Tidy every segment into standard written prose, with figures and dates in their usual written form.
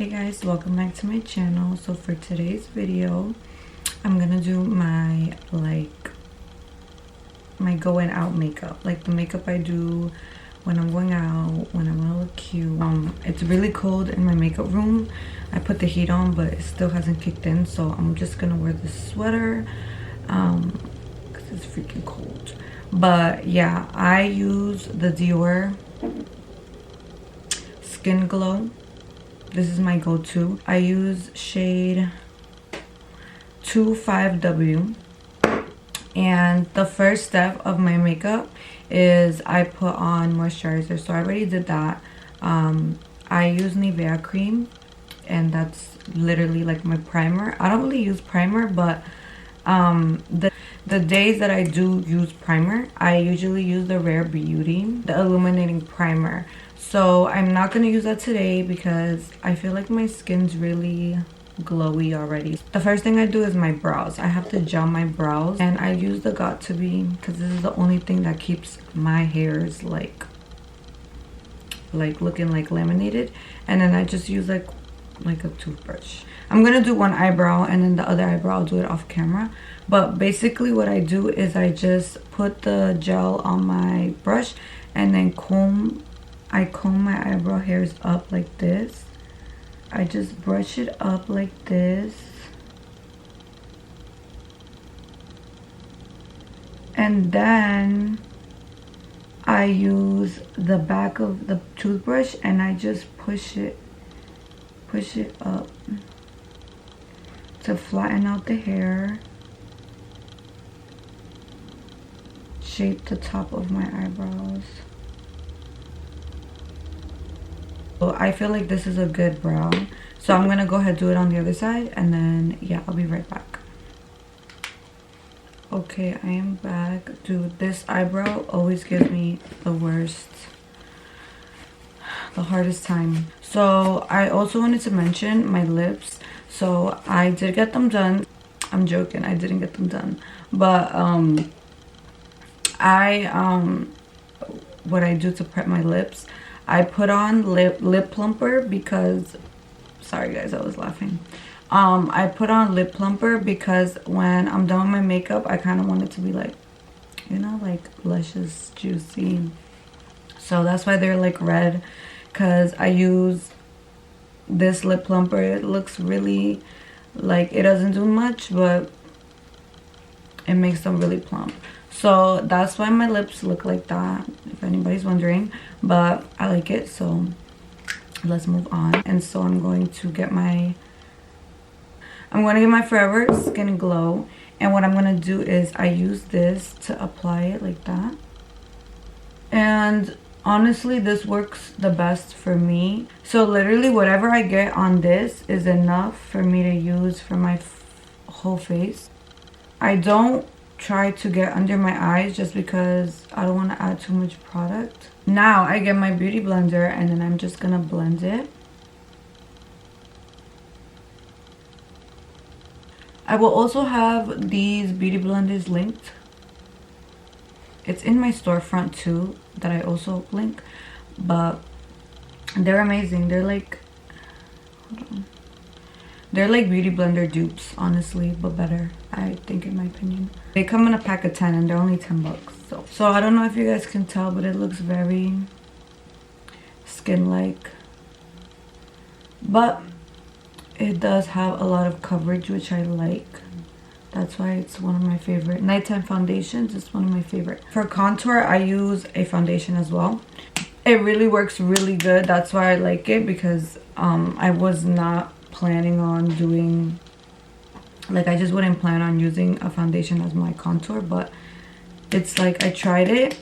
Hey guys, welcome back to my channel. So for today's video, I'm gonna do my going out makeup, like the makeup I do when I'm going out, when I want to look cute. It's really cold in my makeup room. I put the heat on, but it still hasn't kicked in, so I'm just gonna wear this sweater because it's freaking cold. But yeah, I use the Dior Skin Glow. This is my go-to. I use shade 25W. And the first step of my makeup is I put on moisturizer. So I already did that. I use Nivea cream, and that's literally like my primer. I don't really use primer, but the days that I do use primer, I usually use the Rare Beauty, the illuminating primer. So I'm not gonna use that today because I feel like my skin's really glowy already. The first thing I do is my brows. I have to gel my brows, and I use the Got2b because this is the only thing that keeps my hairs like looking like laminated. And then I just use like a toothbrush. I'm gonna do one eyebrow, and then the other eyebrow I'll do it off camera. But basically what I do is I just put the gel on my brush, and then I comb my eyebrow hairs up like this. I just brush it up like this. And then I use the back of the toothbrush and I just push it up to flatten out the hair, shape the top of my eyebrows. So I feel like this is a good brow, so I'm gonna go ahead and do it on the other side, and then yeah, I'll be right back. Okay, I am back. Dude, this eyebrow always gives me the hardest time. So I also wanted to mention my lips. So I did get them done. I'm joking, I didn't get them done, but what I do to prep my lips, I put on lip plumper because, sorry guys, I was laughing. I put on lip plumper because when I'm done with my makeup, I kind of want it to be like, you know, like luscious, juicy. So that's why they're like red, because I use this lip plumper. It looks really like, it doesn't do much, but it makes them really plump. So that's why my lips look like that, if anybody's wondering. But I like it, so let's move on. And so I'm going to get my Forever Skin Glow. And what I'm going to do is I use this to apply it like that. And honestly, this works the best for me. So literally whatever I get on this is enough for me to use for my whole face. I don't try to get under my eyes just because I don't want to add too much product. Now I get my beauty blender, and then I'm just gonna blend it. I will also have these beauty blenders linked. It's in my storefront too that I also link, but they're amazing. They're like, hold on. They're like beauty blender dupes, honestly, but better, I think, in my opinion. They come in a pack of 10 and they're only 10 bucks. So I don't know if you guys can tell, but it looks very skin-like. But it does have a lot of coverage, which I like. That's why it's one of my favorite. Nighttime foundations, it's one of my favorite. For contour, I use a foundation as well. It really works really good. That's why I like it, because I was not planning on doing, like, I just wouldn't plan on using a foundation as my contour, but it's like, I tried it.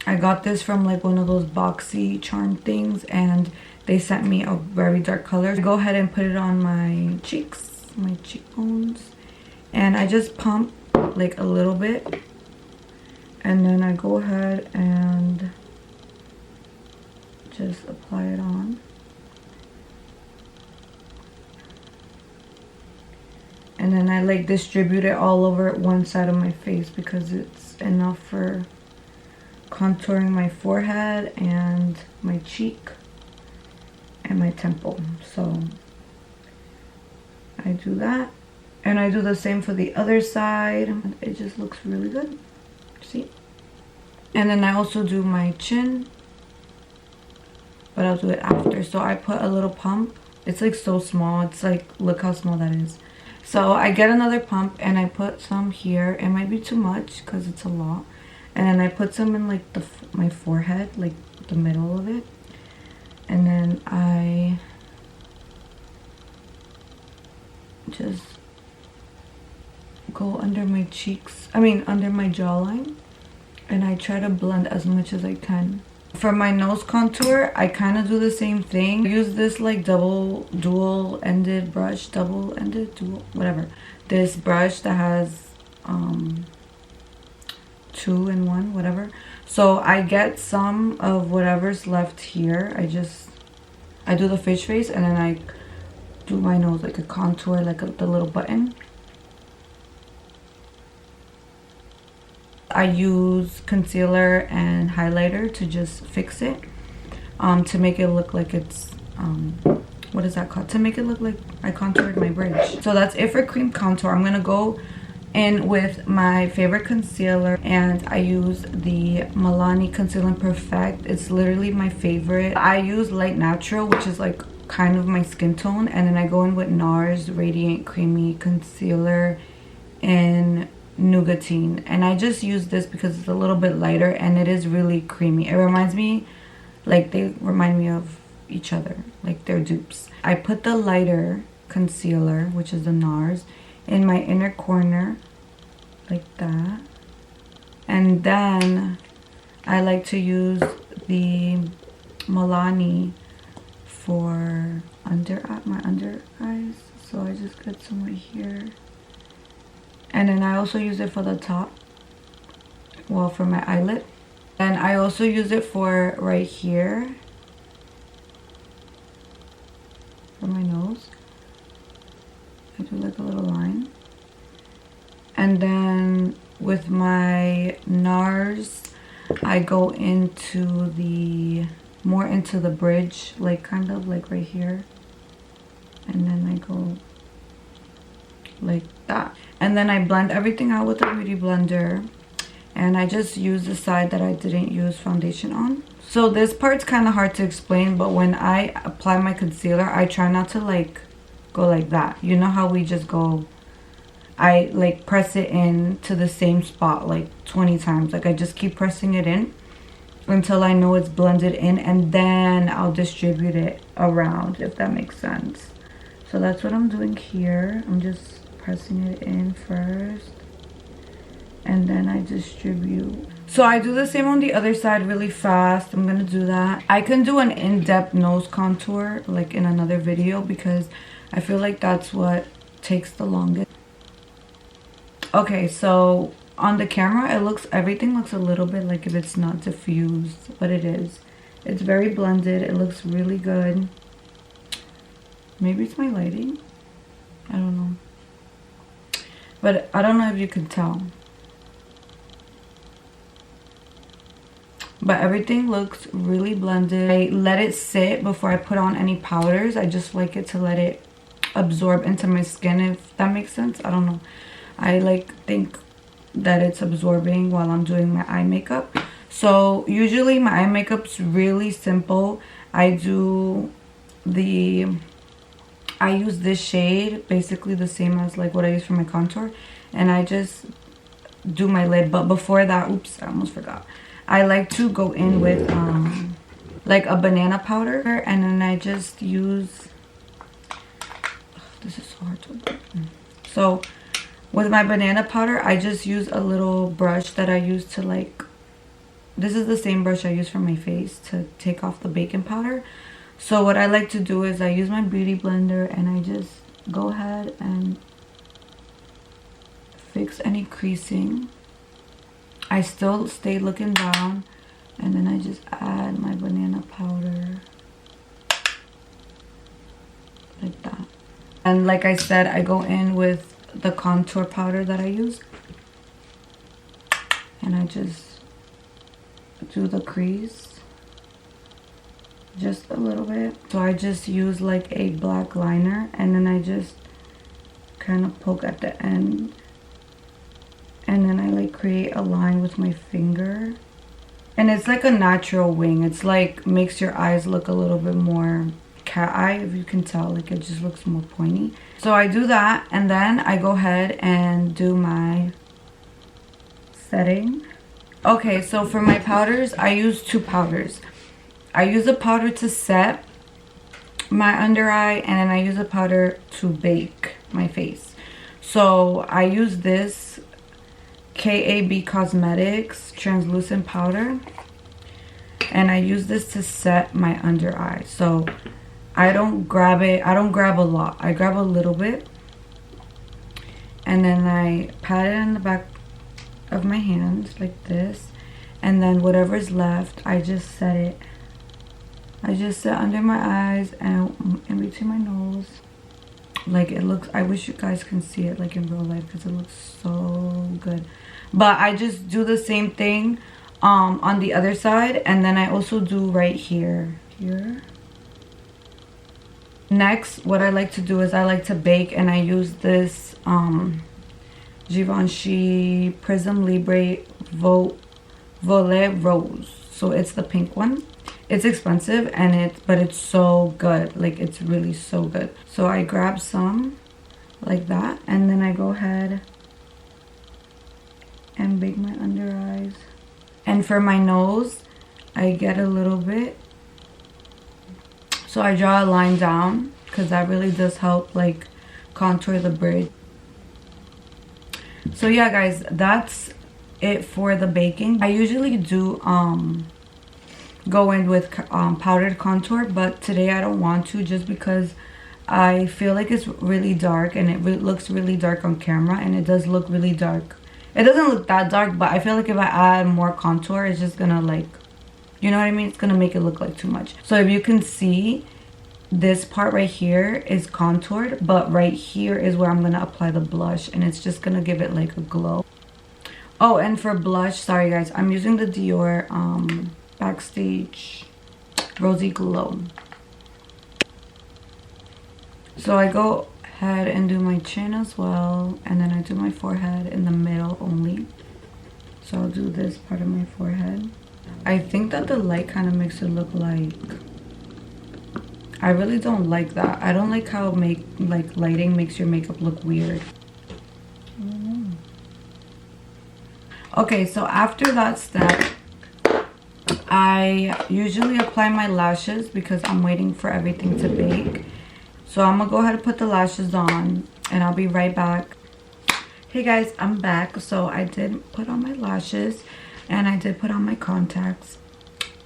I got this from like one of those boxy charm things, and they sent me a very dark color. I go ahead and put it on my cheeks, my cheekbones, and I just pump like a little bit, and then I go ahead and just apply it on. And then I like distribute it all over one side of my face because it's enough for contouring my forehead and my cheek and my temple. So I do that. And I do the same for the other side. It just looks really good. See? And then I also do my chin. But I'll do it after. So I put a little pump. It's like so small. It's like, look how small that is. So I get another pump and I put some here. It might be too much because it's a lot. And then I put some in like my forehead, like the middle of it. And then I just go under my cheeks. Under my jawline. And I try to blend as much as I can. For my nose contour, I kind of do the same thing. I use this like dual-ended brush, whatever. This brush that has 2 in 1, whatever. So I get some of whatever's left here. I do the fish face and then I do my nose like a contour, like the little button. I use concealer and highlighter to just fix it, to make it look like it's, what is that called? To make it look like I contoured my bridge. So that's it for cream contour. I'm gonna go in with my favorite concealer, and I use the Milani Conceal+Perfect. It's literally my favorite. I use Light Natural, which is like kind of my skin tone, and then I go in with Nars Radiant Creamy Concealer in Nougatine, and I just use this because it's a little bit lighter and it is really creamy. It reminds me, like they remind me of each other, like they're dupes. I put the lighter concealer, which is the Nars, in my inner corner like that, and then I like to use the Milani for my under eyes, so I just get some right here. And then I also use it for the top, well, for my eyelid. And I also use it for right here, for my nose. I do like a little line. And then with my Nars, I go more into the bridge, like kind of like right here. And then I go like that. And then I blend everything out with a beauty blender, and I just use the side that I didn't use foundation on. So this part's kind of hard to explain, but when I apply my concealer, I try not to like go like that. You know how we just go, I like press it in to the same spot like 20 times. Like I just keep pressing it in until I know it's blended in, and then I'll distribute it around, if that makes sense. So that's what I'm doing here. I'm just pressing it in first, and then I distribute. So I do the same on the other side really fast. I'm gonna do that. I can do an in-depth nose contour like in another video, because I feel like that's what takes the longest. Okay, so on the camera everything looks a little bit like if it's not diffused, but it is. It's very blended. It looks really good. Maybe it's my lighting, I don't know. But I don't know if you can tell. But everything looks really blended. I let it sit before I put on any powders. I just like it to let it absorb into my skin, if that makes sense. I don't know. I like think that it's absorbing while I'm doing my eye makeup. So usually my eye makeup's really simple. I use this shade, basically the same as like what I use for my contour, and I just do my lid. But before that, oops, I almost forgot. I like to go in with like a banana powder, and then I just use, this is so hard to open. So with my banana powder, I just use a little brush that I use to like, this is the same brush I use for my face to take off the baking powder. So what I like to do is I use my beauty blender and I just go ahead and fix any creasing. I still stay looking down, and then I just add my banana powder like that. And like I said, I go in with the contour powder that I use, and I just do the crease just a little bit. So I just use like a black liner, and then I just kind of poke at the end. And then I like create a line with my finger. And it's like a natural wing. It's like makes your eyes look a little bit more cat eye, if you can tell. Like it just looks more pointy. So I do that, and then I go ahead and do my setting. Okay, so for my powders, I use 2 powders. I use a powder to set my under eye, and then I use a powder to bake my face. So I use this KAB Cosmetics translucent powder, and I use this to set my under eye. So I don't grab it, I don't grab a lot, I grab a little bit, and then I pat it in the back of my hand like this, and then whatever's left I just set it. I just set under my eyes and in between my nose. Like it looks, I wish you guys can see it like in real life because it looks so good. But I just do the same thing on the other side, and then I also do right here. Next, what I like to do is I like to bake, and I use this Givenchy Prism Libre Volet Rose. So it's the pink one. It's expensive, and but it's so good. Like it's really so good. So I grab some like that, and then I go ahead and bake my under eyes. And for my nose, I get a little bit. So I draw a line down because that really does help like contour the bridge. So yeah guys, that's it for the baking. I usually do go in with powdered contour, but today I don't want to, just because I feel like it's really dark, and it looks really dark on camera, and it does look really dark. It doesn't look that dark, but I feel like if I add more contour, it's just gonna like, you know what I mean? It's gonna make it look like too much. So if you can see, this part right here is contoured, but right here is where I'm gonna apply the blush, and it's just gonna give it like a glow. Oh, and for blush, sorry guys, I'm using the Dior Backstage Rosy Glow. So I go ahead and do my chin as well, and then I do my forehead in the middle only. So I'll do this part of my forehead. I think that the light kind of makes it look like, I really don't like that. I don't like how lighting makes your makeup look weird. Okay, so after that step, I usually apply my lashes because I'm waiting for everything to bake. So I'm gonna go ahead and put the lashes on, and I'll be right back. Hey guys, I'm back. So I did put on my lashes, and I did put on my contacts.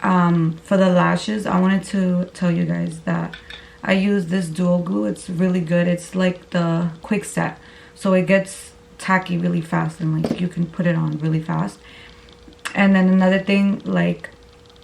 For the lashes, I wanted to tell you guys that I use this dual glue. It's really good. It's like the quick set, so it gets tacky really fast, and like you can put it on really fast. And then another thing, like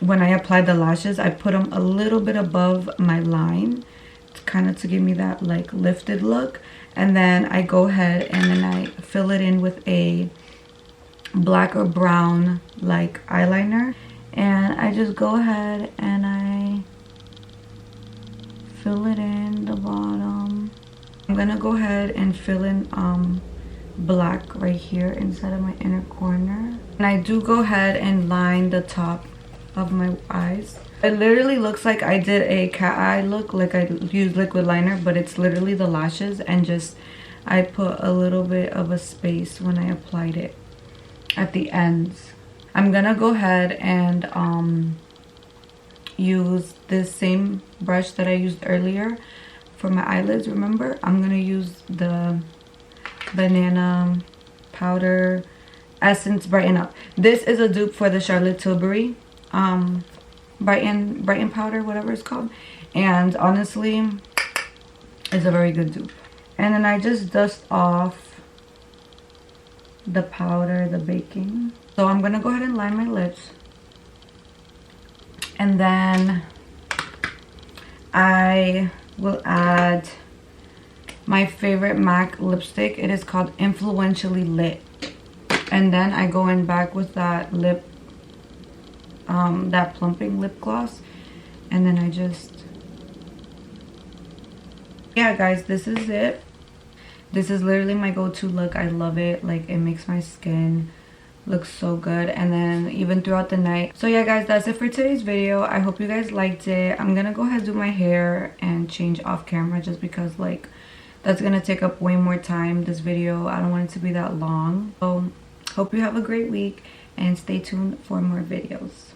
when I apply the lashes, I put them a little bit above my line, kind of to give me that like lifted look. And then I go ahead and then I fill it in with a black or brown like eyeliner, and I just go ahead and I fill it in the bottom. I'm gonna go ahead and fill in black right here inside of my inner corner, and I do go ahead and line the top of my eyes. It literally looks like I did a cat eye look, like I used liquid liner, but it's literally the lashes, and just I put a little bit of a space when I applied it at the ends. I'm gonna go ahead and use this same brush that I used earlier for my eyelids. Remember, I'm gonna use the Banana Powder Essence Brighten Up. This is a dupe for the Charlotte Tilbury Brighten powder, whatever it's called, and honestly it's a very good dupe. And then I just dust off the powder, the baking. So I'm gonna go ahead and line my lips, and then I will add my favorite MAC lipstick. It is called Influentially Lit, and then I go in back with that that plumping lip gloss, and then I just, yeah guys, this is it. This is literally my go-to look. I love it. Like, it makes my skin looks so good, and then even throughout the night. So yeah guys, that's it for today's video. I hope you guys liked it. I'm gonna go ahead and do my hair and change off camera, just because like that's gonna take up way more time, this video. I don't want it to be that long. So hope you have a great week and stay tuned for more videos.